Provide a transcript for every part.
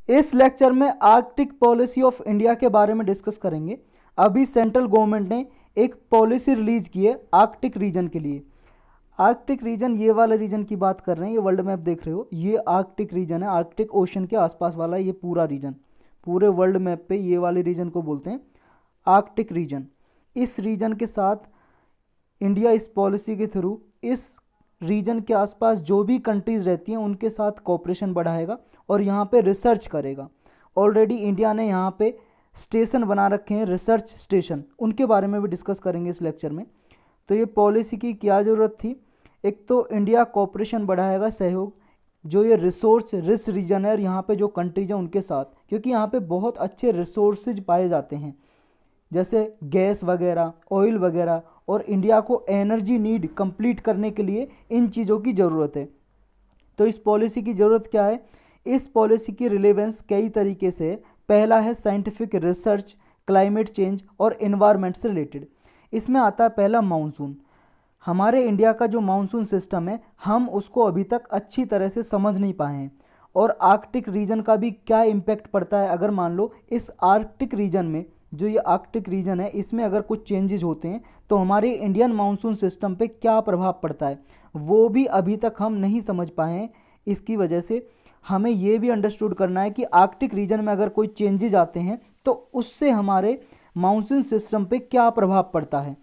इस लेक्चर में Arctic policy of India के बारे में डिस्कस करेंगे। अभी सेंट्रल गवर्नमेंट ने एक पॉलिसी रिलीज की है आर्कटिक रीजन के लिए। आर्कटिक रीजन, ये वाला रीजन की बात कर रहे हैं, ये वर्ल्ड मैप देख रहे हो, ये आर्कटिक रीजन है, आर्कटिक ओशन के आसपास वाला ये पूरा रीजन, पूरे वर्ल्ड मैप पे ये वाले रीजन को बोलते हैं आर्कटिक रीजन। इस रीजन के साथ इंडिया इस पॉलिसी के थ्रू इस रीजन के आसपास जो भी कंट्रीज रहती हैं उनके साथ कोऑपरेशन बढ़ाएगा और यहाँ पे रिसर्च करेगा। ऑलरेडी इंडिया ने यहाँ पे स्टेशन बना रखे हैं, रिसर्च स्टेशन, उनके बारे में भी डिस्कस करेंगे इस लेक्चर में। तो ये पॉलिसी की क्या ज़रूरत थी? एक तो इंडिया कोऑपरेशन बढ़ाएगा, सहयोग, जो ये रिसोर्स रिच रीजन है और यहाँ पे जो कंट्रीज हैं उनके साथ, क्योंकि यहाँ पे बहुत अच्छे रिसोर्सेज पाए जाते हैं जैसे गैस वगैरह, ऑयल वगैरह, और इंडिया को एनर्जी नीड कंप्लीट करने के लिए इन चीज़ों की ज़रूरत है। तो इस पॉलिसी की ज़रूरत क्या है? इस पॉलिसी की रिलेवेंस कई तरीके से। पहला है साइंटिफिक रिसर्च, क्लाइमेट चेंज और एनवायरनमेंट से रिलेटेड। इसमें आता है पहला मानसून। हमारे इंडिया का जो मानसून सिस्टम है हम उसको अभी तक अच्छी तरह से समझ नहीं पाए हैं, और आर्कटिक रीजन का भी क्या इम्पैक्ट पड़ता है। अगर मान लो इस आर्कटिक रीजन में, जो ये आर्कटिक रीजन है, इसमें अगर कुछ चेंजेस होते हैं तो हमारे इंडियन मानसून सिस्टम पे क्या प्रभाव पड़ता है, वो भी अभी तक हम नहीं समझ पाए हैं। इसकी वजह से हमें ये भी अंडरस्टूड करना है कि आर्कटिक रीजन में अगर कोई चेंजेस आते हैं तो उससे हमारे मानसून सिस्टम पे क्या प्रभाव पड़ता है,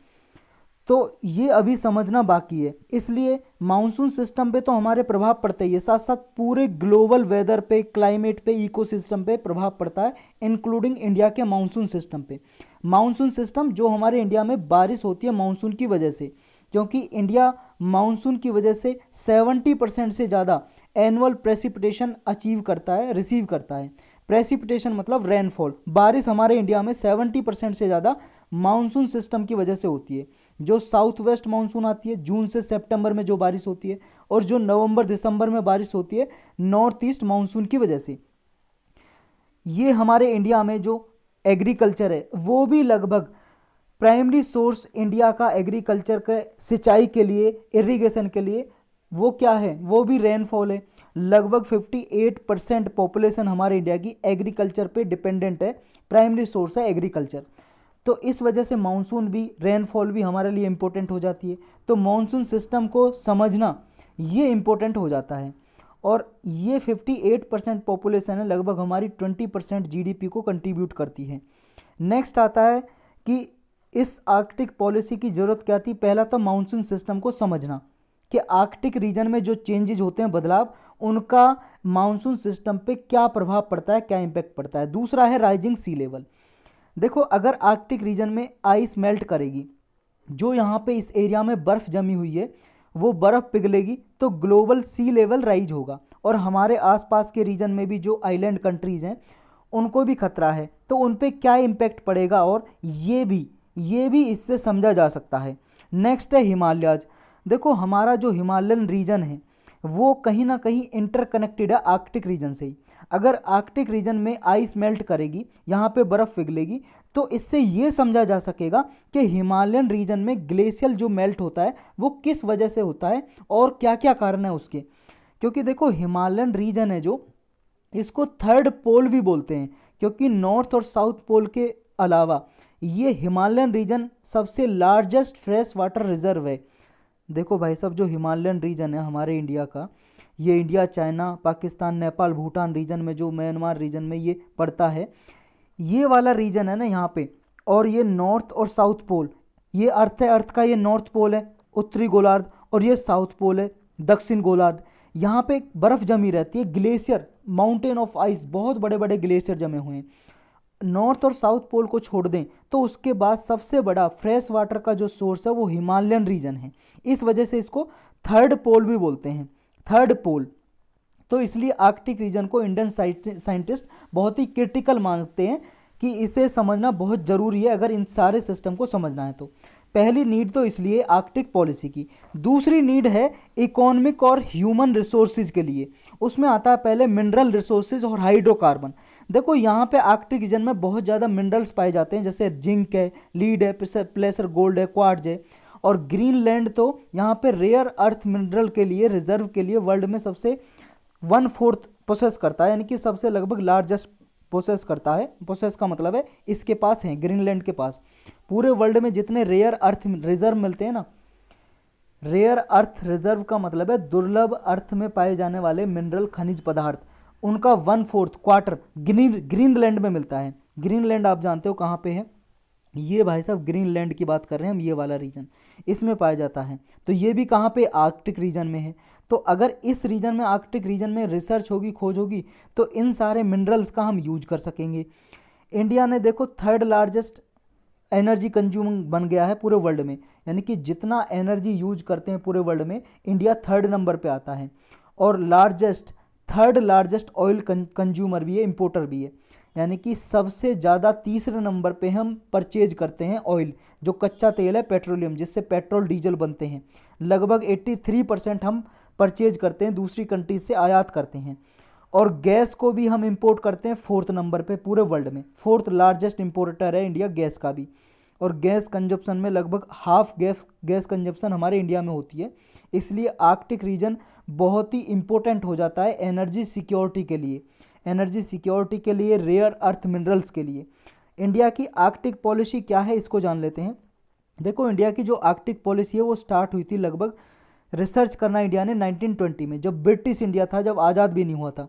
तो ये अभी समझना बाकी है। इसलिए मानसून सिस्टम पे तो हमारे प्रभाव पड़ता ही है, साथ साथ पूरे ग्लोबल वेदर पे, क्लाइमेट पे, इकोसिस्टम पे प्रभाव पड़ता है, इंक्लूडिंग इंडिया के मानसून सिस्टम पे। मानसून सिस्टम जो हमारे इंडिया में बारिश होती है मानसून की वजह से, क्योंकि इंडिया मानसून की वजह से 70% से ज़्यादा एनुअल प्रेसिपिटेशन अचीव करता है, रिसीव करता है। प्रेसिपिटेशन मतलब रेनफॉल, बारिश हमारे इंडिया में 70% से ज़्यादा मानसून सिस्टम की वजह से होती है। जो साउथ वेस्ट मानसून आती है जून से सितंबर में जो बारिश होती है, और जो नवंबर दिसंबर में बारिश होती है नॉर्थ ईस्ट मानसून की वजह से। ये हमारे इंडिया में जो एग्रीकल्चर है वो भी लगभग प्राइमरी सोर्स इंडिया का एग्रीकल्चर के सिंचाई के लिए, इरिगेशन के लिए, वो क्या है? वो भी रेनफॉल है। लगभग 58% पॉपुलेशन हमारे इंडिया की एग्रीकल्चर पे डिपेंडेंट है, प्राइमरी सोर्स है एग्रीकल्चर। तो इस वजह से मानसून भी, रेनफॉल भी हमारे लिए इम्पोर्टेंट हो जाती है। तो मानसून सिस्टम को समझना ये इम्पोर्टेंट हो जाता है। और ये 58% पॉपुलेशन है, लगभग हमारी 20% जीडीपी को कंट्रीब्यूट करती है। नेक्स्ट आता है कि इस आर्कटिक पॉलिसी की ज़रूरत क्या थी? पहला तो मानसून सिस्टम को समझना कि आर्कटिक रीजन में जो चेंजेज होते हैं, बदलाव, उनका मानसून सिस्टम पे क्या प्रभाव पड़ता है, क्या इम्पैक्ट पड़ता है। दूसरा है राइजिंग सी लेवल। देखो, अगर आर्कटिक रीजन में आइस मेल्ट करेगी, जो यहाँ पे इस एरिया में बर्फ़ जमी हुई है वो बर्फ़ पिघलेगी तो ग्लोबल सी लेवल राइज होगा, और हमारे आसपास के रीजन में भी जो आइलैंड कंट्रीज़ हैं उनको भी खतरा है, तो उन पे क्या इम्पैक्ट पड़ेगा, और ये भी इससे समझा जा सकता है। नेक्स्ट है हिमालयाज। देखो, हमारा जो हिमालयन रीजन है वो कहीं ना कहीं इंटरकनेक्टेड है आर्कटिक रीजन से ही। अगर आर्कटिक रीजन में आइस मेल्ट करेगी, यहाँ पे बर्फ़ पिघलेगी, तो इससे ये समझा जा सकेगा कि हिमालयन रीजन में ग्लेशियल जो मेल्ट होता है वो किस वजह से होता है और क्या क्या कारण है उसके। क्योंकि देखो, हिमालयन रीजन है जो, इसको थर्ड पोल भी बोलते हैं, क्योंकि नॉर्थ और साउथ पोल के अलावा ये हिमालयन रीजन सबसे लार्जेस्ट फ्रेश वाटर रिजर्व है। देखो भाई साहब, जो हिमालयन रीजन है हमारे इंडिया का, ये India, China, Pakistan, Nepal, Bhutan region में, जो म्यांमार रीजन में ये पड़ता है, ये वाला रीजन है ना यहाँ पे। और ये नॉर्थ और साउथ पोल, ये अर्थ है, अर्थ का ये नॉर्थ पोल है, उत्तरी गोलार्ध, और ये साउथ पोल है, दक्षिण गोलार्ध। यहाँ पे बर्फ़ जमी रहती है, ग्लेशियर, माउंटेन ऑफ आइस, बहुत बड़े बड़े ग्लेशियर जमे हुए हैं। नॉर्थ और साउथ पोल को छोड़ दें तो उसके बाद सबसे बड़ा फ्रेश वाटर का जो सोर्स है वो हिमालयन रीजन है। इस वजह से इसको थर्ड पोल भी बोलते हैं, थर्ड पोल। तो इसलिए आर्कटिक रीजन को इंडियन साइंटिस्ट बहुत ही क्रिटिकल मानते हैं कि इसे समझना बहुत ज़रूरी है अगर इन सारे सिस्टम को समझना है। तो पहली नीड तो इसलिए आर्कटिक पॉलिसी की। दूसरी नीड है इकोनॉमिक और ह्यूमन रिसोर्सेज के लिए। उसमें आता है पहले मिनरल रिसोर्सेज और हाइड्रोकार्बन। देखो, यहाँ पे आर्कटिक रीजन में बहुत ज़्यादा मिनरल्स पाए जाते हैं, जैसे जिंक है, लीड है, प्लेसर गोल्ड है, क्वार्ट्ज है। और ग्रीनलैंड तो यहाँ पे रेयर अर्थ मिनरल के लिए, रिजर्व के लिए वर्ल्ड में सबसे 1/4 पोसेस करता है, यानी कि सबसे लगभग लार्जेस्ट पोसेस करता है। पोसेस का मतलब है इसके पास है, ग्रीनलैंड के पास। पूरे वर्ल्ड में जितने रेयर अर्थ रिजर्व मिलते हैं ना, रेयर अर्थ रिजर्व का मतलब है दुर्लभ अर्थ में पाए जाने वाले मिनरल खनिज पदार्थ, उनका 1/4 क्वार्टर ग्रीनलैंड में मिलता है। ग्रीनलैंड आप जानते हो कहाँ पे है, ये भाई साहब ग्रीनलैंड की बात कर रहे हैं हम, ये वाला रीजन इसमें पाया जाता है। तो ये भी कहाँ पे, आर्कटिक रीजन में है। तो अगर इस रीजन में, आर्कटिक रीजन में रिसर्च होगी, खोज होगी, तो इन सारे मिनरल्स का हम यूज कर सकेंगे। इंडिया ने देखो 3rd लार्जेस्ट एनर्जी कंज्यूमिंग बन गया है पूरे वर्ल्ड में, यानी कि जितना एनर्जी यूज करते हैं पूरे वर्ल्ड में इंडिया 3rd नंबर पे आता है। और 3rd लार्जेस्ट ऑयल कंज्यूमर भी है, इंपोर्टर भी है, यानी कि सबसे ज़्यादा 3रे नंबर पे हम परचेज करते हैं ऑयल, जो कच्चा तेल है पेट्रोलियम, जिससे पेट्रोल डीजल बनते हैं। लगभग 83% हम परचेज करते हैं, दूसरी कंट्रीज से आयात करते हैं। और गैस को भी हम इंपोर्ट करते हैं 4th नंबर पे पूरे वर्ल्ड में, 4th लार्जेस्ट इंपोर्टर है इंडिया गैस का भी। और गैस कंजप्शन में लगभग हाफ गैस कंजप्शन हमारे इंडिया में होती है। इसलिए आर्कटिक रीजन बहुत ही इंपॉर्टेंट हो जाता है एनर्जी सिक्योरिटी के लिए, एनर्जी सिक्योरिटी के लिए, रेयर अर्थ मिनरल्स के लिए। इंडिया की आर्कटिक पॉलिसी क्या है, इसको जान लेते हैं। देखो इंडिया की जो आर्कटिक पॉलिसी है वो स्टार्ट हुई थी लगभग, रिसर्च करना इंडिया ने 1920 में, जब ब्रिटिश इंडिया था, जब आज़ाद भी नहीं हुआ था।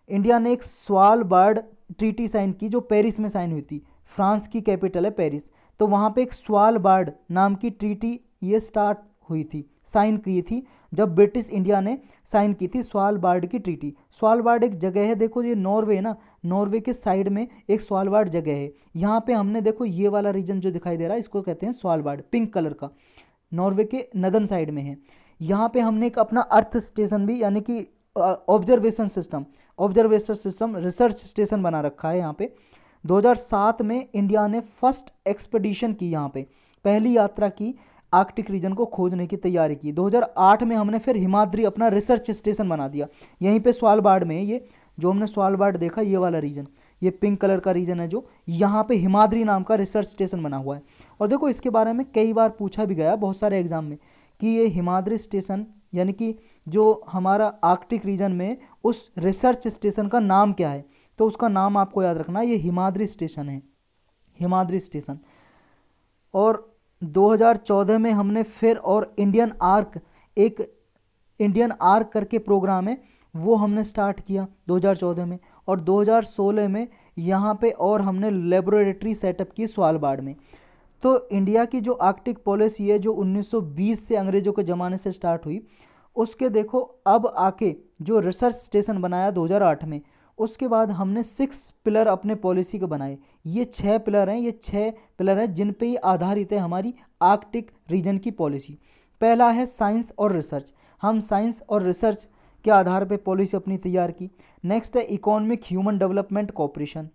इंडिया ने एक स्वालबार्ड ट्रीटी साइन की, जो पेरिस में साइन हुई थी, फ्रांस की कैपिटल है पेरिस। तो वहाँ पे एक स्वालबार्ड नाम की ट्रीटी ये स्टार्ट हुई थी, साइन की थी, जब ब्रिटिश इंडिया ने साइन की थी स्वालबार्ड की ट्रीटी। स्वालबार्ड एक जगह है, देखो ये नॉर्वे है ना, नॉर्वे के साइड में एक स्वालबार्ड जगह है। यहाँ पे हमने देखो ये वाला रीजन जो दिखाई दे रहा है, इसको कहते हैं स्वालबार्ड, पिंक कलर का, नॉर्वे के नदन साइड में है। यहाँ पे हमने एक अपना अर्थ स्टेशन भी, यानी कि ऑब्जर्वेशन सिस्टम रिसर्च स्टेशन बना रखा है यहाँ पे। 2007 में इंडिया ने फर्स्ट एक्सपेडिशन की, यहाँ पे पहली यात्रा की, आर्कटिक रीजन को खोजने की तैयारी की। 2008 में हमने फिर हिमाद्री अपना रिसर्च स्टेशन बना दिया, यहीं पे स्वालबार्ड में। ये जो हमने स्वालबार्ड देखा, ये वाला रीजन, ये पिंक कलर का रीजन है, जो यहाँ पे हिमाद्री नाम का रिसर्च स्टेशन बना हुआ है। और देखो इसके बारे में कई बार पूछा भी गया बहुत सारे एग्जाम में कि ये हिमाद्री स्टेशन, यानी कि जो हमारा आर्कटिक रीजन में उस रिसर्च स्टेशन का नाम क्या है, तो उसका नाम आपको याद रखना, ये हिमाद्री स्टेशन है, हिमाद्री स्टेशन। और 2014 में हमने फिर और इंडियन आर्क करके प्रोग्राम है, वो हमने स्टार्ट किया 2014 में। और 2016 में यहाँ पे और हमने लेबोरेटरी सेटअप की स्वालबार्ड में। तो इंडिया की जो आर्कटिक पॉलिसी है, जो 1920 से अंग्रेजों के ज़माने से स्टार्ट हुई, उसके देखो अब आके जो रिसर्च स्टेशन बनाया 2008 में, उसके बाद हमने 6 पिलर अपने पॉलिसी के बनाए। ये 6 पिलर हैं, ये 6 पिलर हैं जिन पे ही आधारित है हमारी आर्कटिक रीजन की पॉलिसी। पहला है साइंस और रिसर्च, हम साइंस और रिसर्च के आधार पे पॉलिसी अपनी तैयार की। नेक्स्ट है इकोनॉमिक ह्यूमन डेवलपमेंट कोऑपरेशन,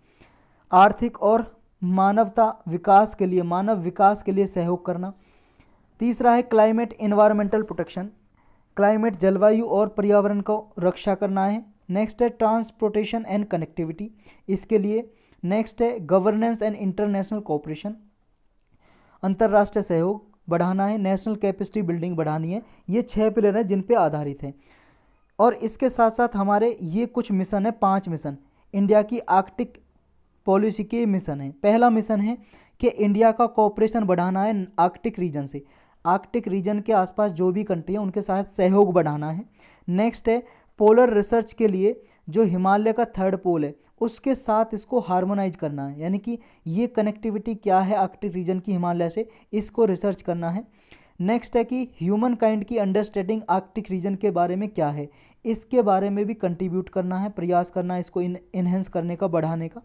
आर्थिक और मानव विकास के लिए सहयोग करना। तीसरा है क्लाइमेट इन्वायरमेंटल प्रोटेक्शन, क्लाइमेट जलवायु और पर्यावरण को रक्षा करना है। नेक्स्ट है ट्रांसपोर्टेशन एंड कनेक्टिविटी, इसके लिए। नेक्स्ट है गवर्नेंस एंड इंटरनेशनल कोऑपरेशन, अंतर्राष्ट्रीय सहयोग बढ़ाना है, नेशनल कैपेसिटी बिल्डिंग बढ़ानी है। ये 6 पिलर हैं जिन पे आधारित है। और इसके साथ साथ हमारे ये कुछ मिशन है, 5 मिशन इंडिया की आर्कटिक पॉलिसी के मिशन है। पहला मिशन है कि इंडिया का कोऑपरेशन बढ़ाना है आर्कटिक रीजन से, आर्कटिक रीजन के आसपास जो भी कंट्री है उनके साथ सहयोग बढ़ाना है। नेक्स्ट है पोलर रिसर्च के लिए, जो हिमालय का 3rd पोल है उसके साथ इसको हार्मोनाइज करना है, यानी कि ये कनेक्टिविटी क्या है आर्कटिक रीजन की हिमालय से, इसको रिसर्च करना है। नेक्स्ट है कि ह्यूमन काइंड की अंडरस्टैंडिंग आर्कटिक रीजन के बारे में क्या है, इसके बारे में भी कंट्रीब्यूट करना है, प्रयास करना है इसको इन्हेंस करने का, बढ़ाने का।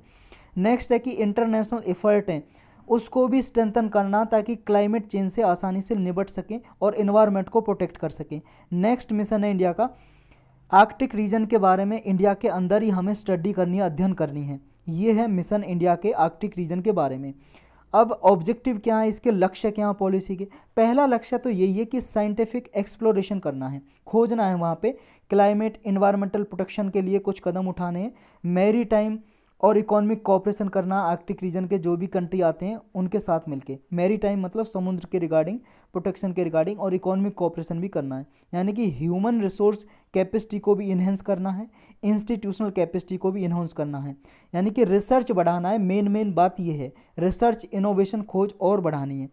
नेक्स्ट है कि इंटरनेशनल एफर्ट हैं उसको भी स्ट्रेंथन करना, ताकि क्लाइमेट चेंज से आसानी से निपट सकें और इन्वायरमेंट को प्रोटेक्ट कर सकें। नेक्स्ट मिशन है इंडिया का आर्कटिक रीजन के बारे में, इंडिया के अंदर ही हमें स्टडी करनी है, अध्ययन करनी है। ये है मिशन इंडिया के आर्कटिक रीजन के बारे में। अब ऑब्जेक्टिव क्या है, इसके लक्ष्य क्या है पॉलिसी के। पहला लक्ष्य तो यही है कि साइंटिफिक एक्सप्लोरेशन करना है, खोजना है वहाँ पे, क्लाइमेट इन्वायरमेंटल प्रोटेक्शन के लिए कुछ कदम उठाने हैं, मैरी टाइम और इकोनॉमिक कोऑपरेशन करना, आर्कटिक रीजन के जो भी कंट्री आते हैं उनके साथ मिलके। मैरी टाइम मतलब समुद्र के रिगार्डिंग, प्रोटेक्शन के रिगार्डिंग, और इकोनॉमिक कोऑपरेशन भी करना है, यानी कि ह्यूमन रिसोर्स कैपेसिटी को भी इन्हेंस करना है, इंस्टीट्यूशनल कैपेसिटी को भी इन्हांस करना है, यानी कि रिसर्च बढ़ाना है। मेन बात ये है, रिसर्च, इनोवेशन, खोज और बढ़ानी है।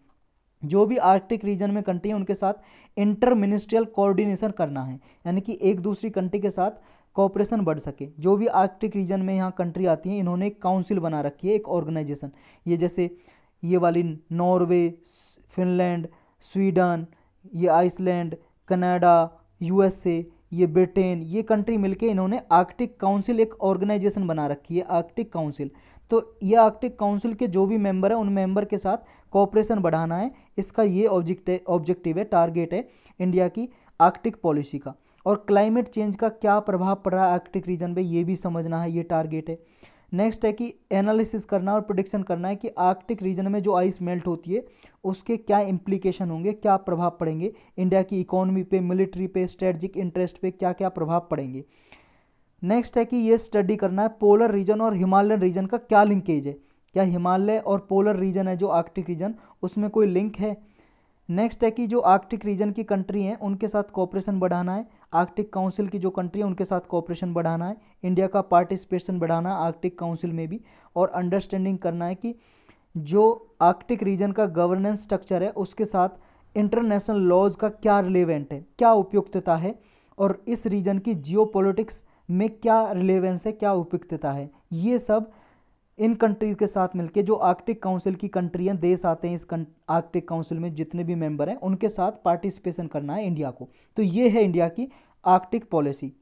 जो भी आर्कटिक रीजन में कंट्री है उनके साथ इंटर मिनिस्ट्रियल कोऑर्डिनेशन करना है, यानी कि एक दूसरी कंट्री के साथ कोऑपरेशन बढ़ सके। जो भी आर्कटिक रीजन में यहाँ कंट्री आती हैं, इन्होंने एक काउंसिल बना रखी है, एक ऑर्गेनाइजेशन। ये जैसे ये वाली नॉर्वे, फिनलैंड, स्वीडन, ये आइसलैंड, कनाडा, यूएसए, ये ब्रिटेन, ये कंट्री मिलके इन्होंने आर्कटिक काउंसिल एक ऑर्गेनाइजेशन बना रखी है, आर्कटिक काउंसिल। तो ये आर्कटिक काउंसिल के जो भी मेंबर है उन मेंबर के साथ कोऑपरेशन बढ़ाना है, इसका ये ऑब्जेक्टिव है, टारगेट है इंडिया की आर्कटिक पॉलिसी का। और क्लाइमेट चेंज का क्या प्रभाव पड़ रहा है आर्कटिक रीजन पे, ये भी समझना है, ये टारगेट है। नेक्स्ट है कि एनालिसिस करना और प्रोडिक्शन करना है कि आर्कटिक रीजन में जो आइस मेल्ट होती है उसके क्या इम्प्लीकेशन होंगे, क्या प्रभाव पड़ेंगे इंडिया की इकोनॉमी पे, मिलिट्री पे, स्ट्रेटजिक इंटरेस्ट पे क्या क्या प्रभाव पड़ेंगे। नेक्स्ट है कि ये स्टडी करना है पोलर रीजन और हिमालयन रीजन का क्या लिंकेज है, क्या हिमालय और पोलर रीजन है जो आर्कटिक रीजन, उसमें कोई लिंक है। नेक्स्ट है कि जो आर्कटिक रीजन की कंट्री हैं उनके साथ कोऑपरेशन बढ़ाना है, आर्कटिक काउंसिल की जो कंट्री है उनके साथ कोऑपरेशन बढ़ाना है, इंडिया का पार्टिसिपेशन बढ़ाना है आर्कटिक काउंसिल में भी, और अंडरस्टैंडिंग करना है कि जो आर्कटिक रीजन का गवर्नेंस स्ट्रक्चर है उसके साथ इंटरनेशनल लॉज का क्या रिलेवेंट है, क्या उपयुक्तता है, और इस रीजन की जियोपॉलिटिक्स में क्या रिलेवेंस है, क्या उपयुक्तता है। ये सब इन कंट्रीज के साथ मिलके जो आर्कटिक काउंसिल की कंट्री हैं, देश आते हैं इस आर्कटिक काउंसिल में, जितने भी मेंबर हैं उनके साथ पार्टिसिपेशन करना है इंडिया को। तो ये है इंडिया की आर्कटिक पॉलिसी।